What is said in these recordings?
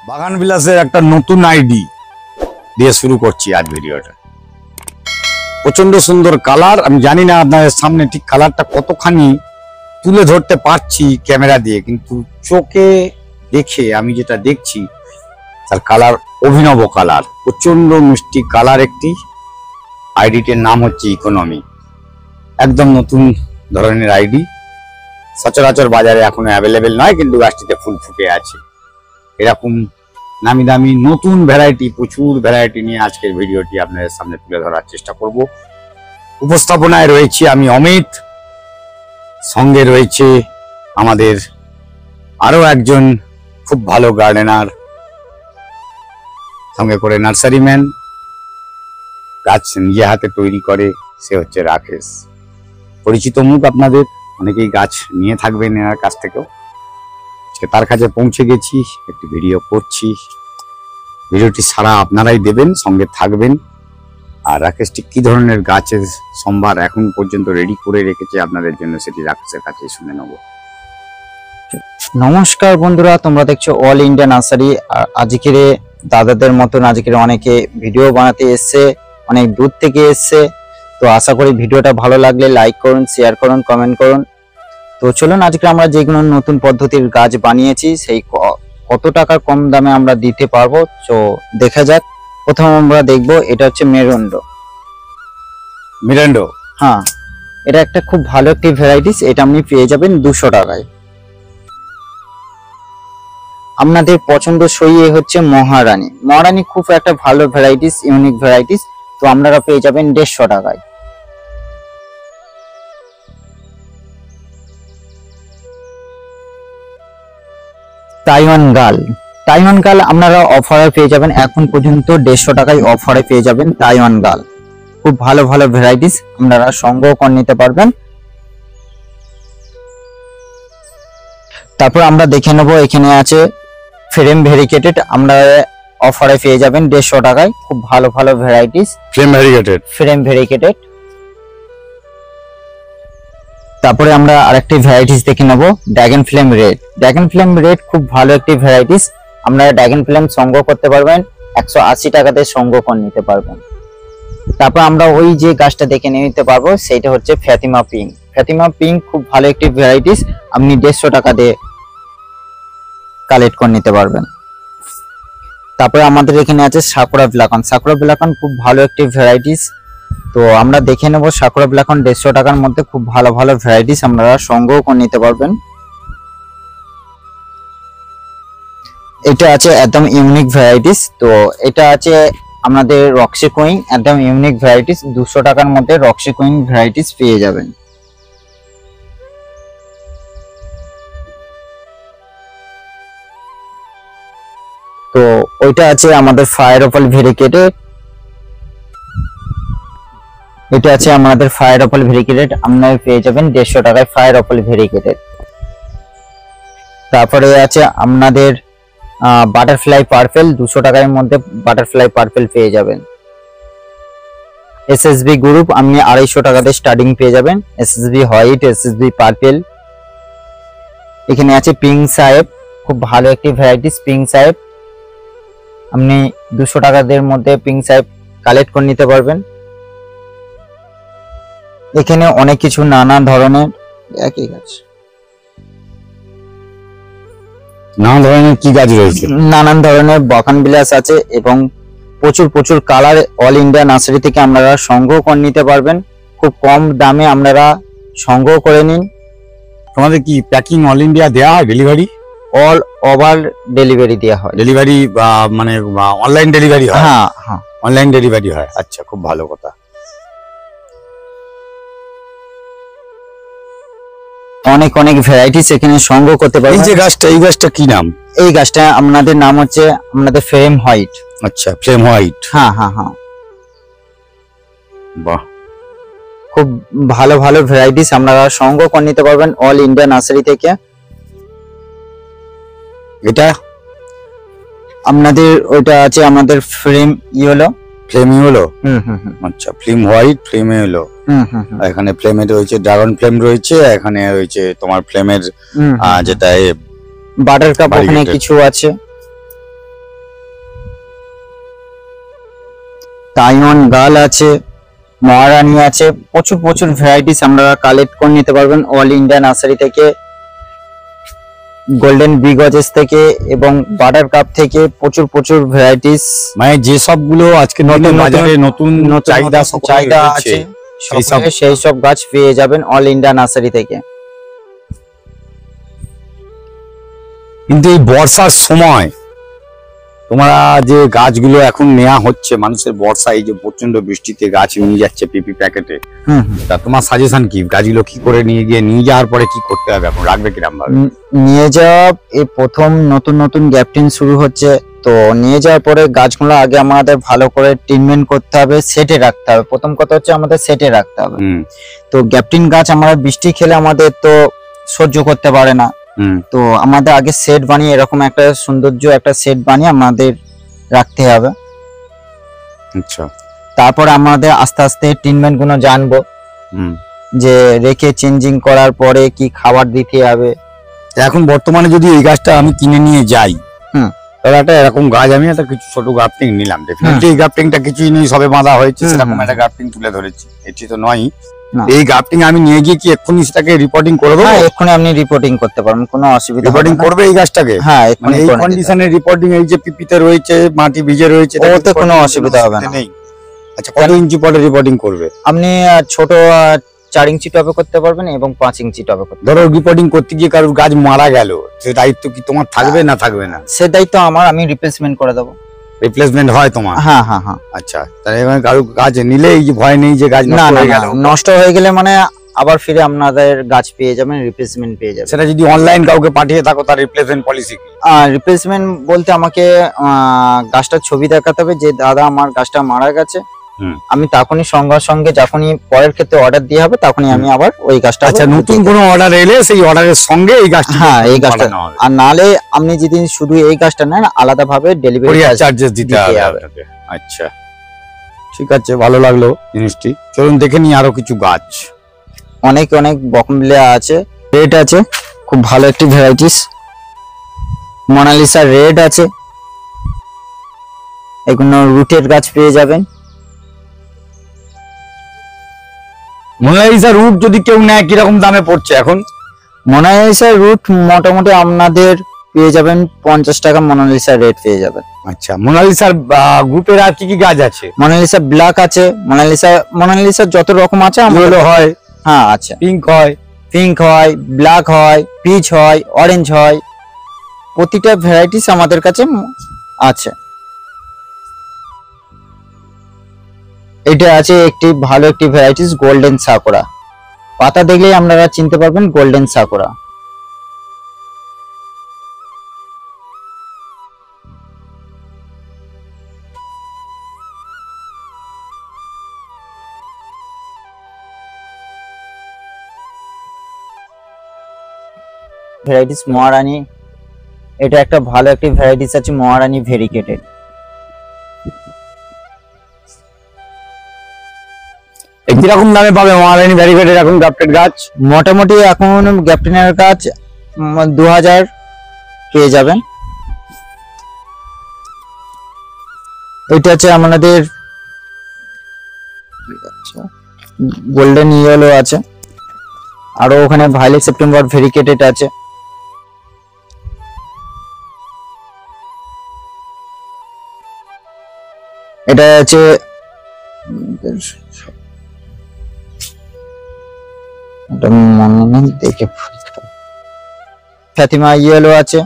বাগান বিলাসের একটা নতুন আইডি দিয়ে শুরু করছি আজ ভিডিওটা। প্রচন্ড সুন্দর কালার। আমি জানি না আপনাদের সামনে ঠিক কালারটা কতখানি তুলে ধরতে পারছি ক্যামেরা দিয়ে, কিন্তু চোখে দেখে আমি যেটা দেখছি তার কালার অভিনব কালার, প্রচন্ড মিষ্টি কালার। একটি আইডিটির নাম হচ্ছে ইকোনমি, একদম নতুন ধরনের আইডি, সচরাচর বাজারে এখনো অ্যাভেলেবেল নয়, কিন্তু গাছটিতে ফুল ফুটে আছে। এরকম নামি দামি নতুন ভ্যারাইটি, প্রচুর ভ্যারাইটি নিয়ে আজকের ভিডিওটি আপনাদের সামনে তুলে ধরার চেষ্টা করব। উপস্থাপনায় রয়েছি আমি অমিত, সঙ্গে রয়েছে আমাদের আরো একজন খুব ভালো গার্ডেনার, সঙ্গে করে নার্সারি ম্যান, গাছ নিজে হাতে তৈরি করে, সে হচ্ছে রাকেশ। পরিচিত মুখ আপনাদের, অনেকেই গাছ নিয়ে থাকবেন এনার কাছ থেকেও। তার কাছে পৌঁছে গেছি, একটি ভিডিও করছি। ভিডিওটি সারা আপনারাই দেবেন, সঙ্গে থাকবেন। আর রাকেশটি কি ধরনের গাছের সম্ভার এখন পর্যন্ত রেডি করে রেখেছে আপনাদের জন্য, সেটি রাকেশের কাছে শুনে নেব। নমস্কার বন্ধুরা, তোমরা দেখছো অল ইন্ডিয়া নার্সারি। আজকের দাদাদের মতন আজকের অনেকে ভিডিও বানাতে এসছে, অনেক দূর থেকে এসছে। তো আশা করি ভিডিওটা ভালো লাগলে লাইক করুন, শেয়ার করুন, কমেন্ট করুন। তো চলুন আজকে আমরা যেগুলো নতুন পদ্ধতির গাছ বানিয়েছি সেই কত টাকার কম দামে আমরা দিতে পারবো, তো দেখা যাক। প্রথমে আমরা দেখবো, এটা হচ্ছে মিরান্ডো। হ্যাঁ, এটা একটা খুব ভালো একটি ভ্যারাইটিস। এটা আপনি পেয়ে যাবেন 200 টাকায়। আপনাদের পছন্দসই হচ্ছে মহারানী। মহারানী খুব একটা ভালো ভ্যারাইটিস, ইউনিক ভ্যারাইটিস। তো আপনারা পেয়ে যাবেন 150 টাকায়। তাইওয়ান গাল, তাইওয়ান গাল আপনারা অফারে পেয়ে যাবেন, এখন পর্যন্ত 150 টাকায় অফারে পেয়ে যাবেন তাইওয়ান গাল। খুব ভালো ভালো ভ্যারাইটিস, আপনারা সংগ্রহ করে নিতে পারবেন। তারপর আমরা দেখে নেব, এখানে আছে ফ্রেম ভেরিকেটেড, আমরা অফারে পেয়ে যাবেন 150 টাকায়। খুব ভালো ভালো varieties, flame variegated, frame variegated. তারপরে আমরা আরেকটি ভ্যারাইটিস দেখে নেব, dragon flame red. Dragon flame red খুব ভালো একটি ভ্যারাইটিস, আপনারা ড্রাগন ফ্লেম সংগ্রহ করতে পারবেন, 180 টাকাতে সংগ্রহ করে নিতে পারবেন। তারপর আমরা ওই যে গাছটা দেখে নিতে পারবো, সেটা হচ্ছে ফ্যাতিমা পিঙ্ক। ফ্যাতিমা পিঙ্ক খুব ভালো একটি ভ্যারাইটিস, আপনি 150 টাকা দিয়ে কালেক্ট করে নিতে পারবেন। তারপরে আমাদের এখানে আছে সাকুরা ব্ল্যাকন। সাকুরা ব্ল্যাকন খুব ভালো একটি ভ্যারাইটিস, তো আমরা দেখে নেব সাকুরা ব্ল্যাকন 150 টাকার মধ্যে খুব ভালো ভালো ভ্যারাইটিস আপনারা সংগ্রহ করে নিতে পারবেন। এটা আছে একদম ইউনিক ভ্যারাইটিস, তো এটা আছে আমাদের রক্সি কুইন, একদম ইউনিক ভ্যারাইটিস। 200 টাকার মধ্যে রক্সি কুইন ভ্যারাইটিস পেয়ে যাবেন। তো ওইটা আছে আমাদের ফায়ার অপল ভেরিকেটেড, এটা আছে আমাদের ফায়ার অপল ভেরিকেটেড, আপনারা পেয়ে যাবেন 150 টাকায় ফায়ার অপল ভেরিকেটেড। তারপরে আছে আপনাদের বাটারফ্লাই পার্পেল, 200 টাকার মধ্যে বাটারফ্লাই পার্পেল পেয়ে যাবেন। এসএসবি গ্রুপ আপনি 250 টাকাতে স্টার্টিং পেয়ে যাবেন, এসএসবি হোয়াইট, এসএসবি পার্পেল। এখানে আছে পিঙ্ক সাহেব, খুব ভালো একটি ভ্যারাইটিস পিঙ্ক সাহেব, আপনি 200 টাকাদের মধ্যে পিঙ্ক সাহেব কালেক্ট করে নিতে পারবেন। এখানে অনেক কিছু নানা ধরনের একই গাছ, নানা ধরনের কি গাছ রয়েছে, নানান ধরনের বাগান বিলাস আছে এবং প্রচুর প্রচুর কালার অল ইন্ডিয়া নার্সারি থেকে আপনারা সংগ্রহ করে নিতে পারবেন। খুব কম দামে আপনারা সংগ্রহ করে নিন। তোমাদের কি প্যাকিং অল ইন্ডিয়া দেওয়া হয়, ডেলিভারি অল ওভার ডেলিভারি দেওয়া হয়। ডেলিভারি মানে অনলাইন ডেলিভারি হয়? হ্যাঁ হ্যাঁ, অনলাইন ডেলিভারি হয়। আচ্ছা, খুব ভালো কথা। অনেক অনেক ভ্যারাইটিস এখানে সংগ্রহ করতে এই পারবেন। যে গাছটা, এই গাছটা কি নাম? এই গাছটা আপনাদের নাম হচ্ছে আপনাদের ফ্রেম হোয়াইট। আচ্ছা, ফ্লেম হোয়াইট। হ্যাঁ হ্যাঁ হ্যাঁ, বাহ, খুব ভালো ভালো ভ্যারাইটিস আপনারা সংগ্রহ করে নিতে পারবেন অল ইন্ডিয়া নার্সারি থেকে। এটা আপনাদের ওইটা আছে আমাদের ফ্রেম ইয়েলো। ফ্লেম হলো? হুম হুম হুম আচ্ছা, ফ্লেম হোয়াইট, ফ্লেম হলো। হুম হুম হুম এখানে ফ্লেমে রয়েছে ড্রাগন ফ্লেম রয়েছে, এখানে রয়েছে তোমার ফ্লেমের যেটা বাটার কাপ, ওখানে Variegated। কিছু আছে। তাইওয়ান গাল আছে, মহারানী আছে, প্রচুর প্রচুর ভ্যারাইটিস আপনারা কালেক্ট করে নিতে পারবেন অল ইন্ডিয়া নার্সারি থেকে। গোল্ডেন বিগজেস থেকে এবং বাটার কাপ থেকে প্রচুর প্রচুর ভ্যারাইটিস, মানে যে সবগুলো আজকে নতুন বাজারে নতুন চাহিদা চাহিদা আছে, সেই সব গাছ পেয়ে যাবেন অল ইন্ডিয়া নার্সারি থেকে। কিন্তু এই বর্ষার সময় তোমরা যে গাছগুলো এখন নেওয়া হচ্ছে, মানুষের বর্ষা এই যে প্রচন্ড বৃষ্টিতে গাছ নিয়ে যাচ্ছে পিপি প্যাকেটে, তা তোমার সাজেশন কি? গাছগুলো কি করে নিয়ে যাওয়ার পরে কি করতে হবে, এখন রাখবে কিরকম ভাবে? নিয়ে যাওয়া, এই প্রথম নতুন নতুন গ্যাপটিং শুরু হচ্ছে, তো নিয়ে যাওয়ার পরে গাছগুলো আগে আমাদের ভালো করে ট্রিটমেন্ট করতে হবে, সেটে রাখতে হবে। প্রথম কথা হচ্ছে আমাদের সেটে রাখতে হবে। তো গ্যাপটিং গাছ আমরা বৃষ্টি খেলে আমাদের তো সহ্য করতে পারে না, তো আমাদের আগে সেট বানিয়ে এরকম একটা সৌন্দর্য একটা সেট বানিয়ে আমাদের রাখতে হবে। আচ্ছা, তারপর আমাদের আস্তে আস্তে ট্রিটমেন্ট গুলো জানবো, যে রেখে চেঞ্জিং করার পরে কি খাবার দিতে হবে। এখন বর্তমানে যদি এই গাছটা আমি কিনে নিয়ে যাই, তাহলে একটা এরকম গাছ আমি একটা কিছু ছোট গ্রাফটিং নিলাম, ডেফিনেটলি এই গ্রাফটিংটা কিছুই নেই, সবে বাঁধা হয়েছে, সেরকম একটা গ্রাফটিং তুলে ধরেছি, এটি তো নয়। এই গ্রাফটিং আমি নিয়ে গিয়ে কি এক্ষুনি সেটাকে রিপোর্টিং করে দেবো? হ্যাঁ, এক্ষুনি আপনি রিপোর্টিং করতে পারবেন, কোনো অসুবিধা হবে না। রিপোর্টিং করবে এই গাছটাকে? হ্যাঁ, মানে এই কন্ডিশনের রিপোর্টিং, এই যে পিপিতে রয়েছে, মাটি ভিজে রয়েছে, ওতে কোনো অসুবিধা হবে না। আচ্ছা, কত ইঞ্চি পরে রিপোর্টিং করবে? আপনি ছোট 4 ইঞ্চি টবে করতে পারবেন এবং 5 ইঞ্চি টবে করতে ধরো রিপোর্টিং করতে গিয়ে কারোর গাছ মারা গেল, সে দায়িত্ব কি তোমার থাকবে না থাকবে না? সে দায়িত্ব আমার, আমি রিপ্লেসমেন্ট করে দেবো। রিপ্লেসমেন্ট হয় তোমার? হ্যাঁ হ্যাঁ হ্যাঁ। আচ্ছা, তাহলে এখানে কারো গাছ নিলে এই যে ভয় নেই যে গাছ না নষ্ট না হয়ে না, গেল? নষ্ট হয়ে গেলে মানে আবার ফিরে আপনাদের গাছ পেয়ে যাবেন, রিপ্লেসমেন্ট পেয়ে যাবেন। সেটা যদি অনলাইন কাউকে পাঠিয়ে থাকো তার রিপ্লেসমেন্ট পলিসি কি? রিপ্লেসমেন্ট বলতে আমাকে গাছটার ছবি দেখাতে হবে যে দাদা আমার গাছটা মারা গেছে। আমি তখনই সঙ্গে সঙ্গে যখনই পরের ক্ষেত্রে অর্ডার দিয়ে হবে তখনই আমি আবার ওই গাছটা। আচ্ছা, নতুন কোনো অর্ডার এলে সেই অর্ডারের সঙ্গে এই গাছটা? হ্যাঁ, এই গাছটা। আর নালে আপনি যদি শুধু এই গাছটা নেন আলাদা ভাবে ডেলিভারি চার্জেস দিতে হবে আপনাকে। আচ্ছা, ঠিক আছে, ভালো লাগলো জিনিসটি। চলুন দেখে নিই আরো কিছু গাছ। অনেক অনেক বকমবিলিয়া আছে, রেড আছে, খুব ভালো একটি ভ্যারাইটিস। মোনালিসা রেড আছে, এগুলো রুটের গাছ পেয়ে যাবেন। মোনালিসা রুট যদি কেউ নেয় কিরকম দামে পড়ছে এখন? মোনালিসা রুট মোটামুটি আপনাদের পেয়ে যাবেন 50 টাকা, মোনালিসা রেড পেয়ে যাবেন। আচ্ছা, মোনালিসার গ্রুপের আর কি কি গাছ আছে? মোনালিসা ব্ল্যাক আছে, মোনালিসা যত রকম আছে এগুলো হয়? হ্যাঁ আছে, পিঙ্ক হয়, পিঙ্ক হয়, ব্ল্যাক হয়, পিচ হয়, অরেঞ্জ হয়, প্রতিটা ভ্যারাইটিস আমাদের কাছে আছে। এটা আছে একটি ভালো একটি ভ্যারাইটিস গোল্ডেন সাকুরা, পাতা দেখলেই আপনারা চিনতে পারবেন গোল্ডেন সাকুরা। ভ্যারাইটিস মহারানী, এটা একটা ভালো একটি ভ্যারাইটিস আছে মহারানী ভেরিকেটেড। কিরকম দামে পাবে মহারানী ভ্যারিকেটেড এখন গ্রাফটেড গাছ? মোটামুটি এখন গ্যাপটিনের গাছ 2000 পেয়ে যাবেন। এটা আছে আমাদের গোল্ডেন ইয়েলো আছে, আরো ওখানে ভায়োলেট সেপ্টেম্বর ভেরিকেটেড আছে। এটা আছে ফাতিমা ইয়েলো আছে,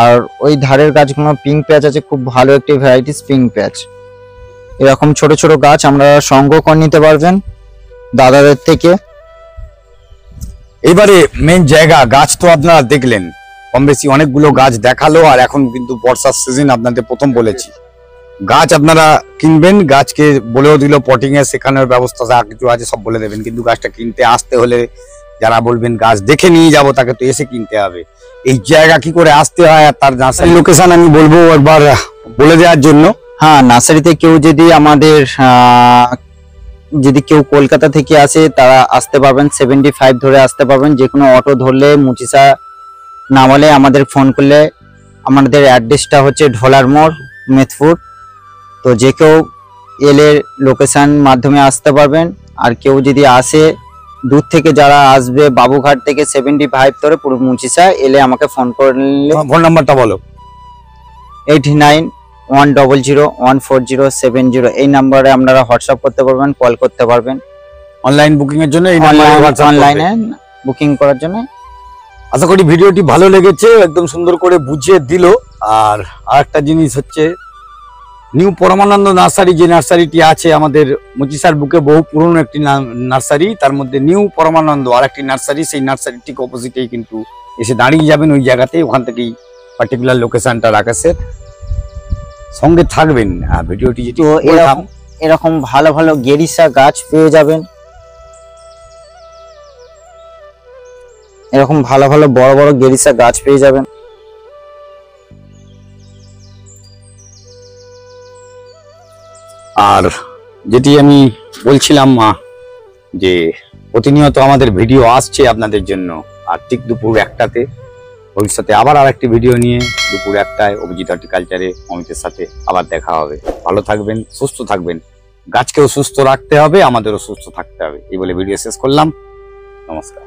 আর ওই ধারের গাছগুলো পিঙ্ক প্যাচ আছে, খুব ভালো একটি ভ্যারাইটিস পিঙ্ক প্যাচ। এরকম ছোট ছোট গাছ আমরা সংগ্রহ করে নিতে পারবেন দাদাদের থেকে। এবারে মেন জায়গা গাছ তো আপনারা দেখলেন, কম বেশি অনেকগুলো গাছ দেখালো, আর এখন কিন্তু বর্ষার সিজন আপনাদের প্রথম বলেছি। গাছ আপনারা কিনবেন, গাছকে বলেও দিল পটিং এ শেখানোর ব্যবস্থা যা কিছু আছে সব বলে দেবেন, কিন্তু গাছটা কিনতে আসতে হলে যারা বলবেন গাছ দেখে নিয়ে যাব তাকে তো এসে কিনতে হবে। এই জায়গা কি করে আসতে হয় আর তার নার্সারি লোকেশন আমি বলবো একবার বলে দেওয়ার জন্য। হ্যাঁ, নার্সারিতে কেউ যদি আমাদের যদি কেউ কলকাতা থেকে আসে তারা আসতে পারবেন, 75 ধরে আসতে পারবেন। যে কোনো অটো ধরলে মুচিসা নামালে আমাদের ফোন করলে, আমাদের অ্যাড্রেসটা হচ্ছে ঢোলার মোড়, মেদপুর। তো যে কেউ এলে লোকেশন মাধ্যমে আসতে পারবেন। আর কেউ যদি আসে দূর থেকে, যারা আসবে বাবুঘাট থেকে 75 ধরে পুরো মুচিসা এলে আমাকে ফোন করলে, ফোন নাম্বারটা বলো। 8910014070, এই নাম্বারে আপনারা হোয়াটসঅ্যাপ করতে পারবেন, কল করতে পারবেন। অনলাইন বুকিং এর জন্য অনলাইনে বুকিং করার জন্য। আশা করি ভিডিওটি ভালো লেগেছে, একদম সুন্দর করে বুঝিয়ে দিল। আর আরেকটা জিনিস হচ্ছে, নিউ পরমানন্দ নার্সারি যে নার্সারিটি আছে আমাদের মুচিসার বুকে, বহু পুরনো একটি নার্সারি, তার মধ্যে নিউ পরমানন্দ আর একটি নার্সারি, সেই নার্সারির ঠিক অপোজিটেই কিন্তু এসে দাঁড়িয়ে যাবেন ওই জায়গাতে, ওখান থেকেই পার্টিকুলার লোকেশনটা রাকেশের। সঙ্গে থাকবেন ভিডিওটি। তো এরকম ভালো ভালো গেরিসা গাছ পেয়ে যাবেন, এরকম ভালো ভালো বড় বড় গেরিসা গাছ পেয়ে যাবেন। আর যেটি আমি বলছিলাম যে প্রতিনিয়ত আমাদের ভিডিও আসছে আপনাদের জন্য, আর ঠিক দুপুর 1টাতে ভবিষ্যতে আবার আরেকটি ভিডিও নিয়ে দুপুর 1টায় অভিজিৎ হর্টিকালচারে অমিতের সাথে আবার দেখা হবে। ভালো থাকবেন, সুস্থ থাকবেন, গাছকেও সুস্থ রাখতে হবে, আমাদেরও সুস্থ থাকতে হবে। এই বলে ভিডিও শেষ করলাম। নমস্কার।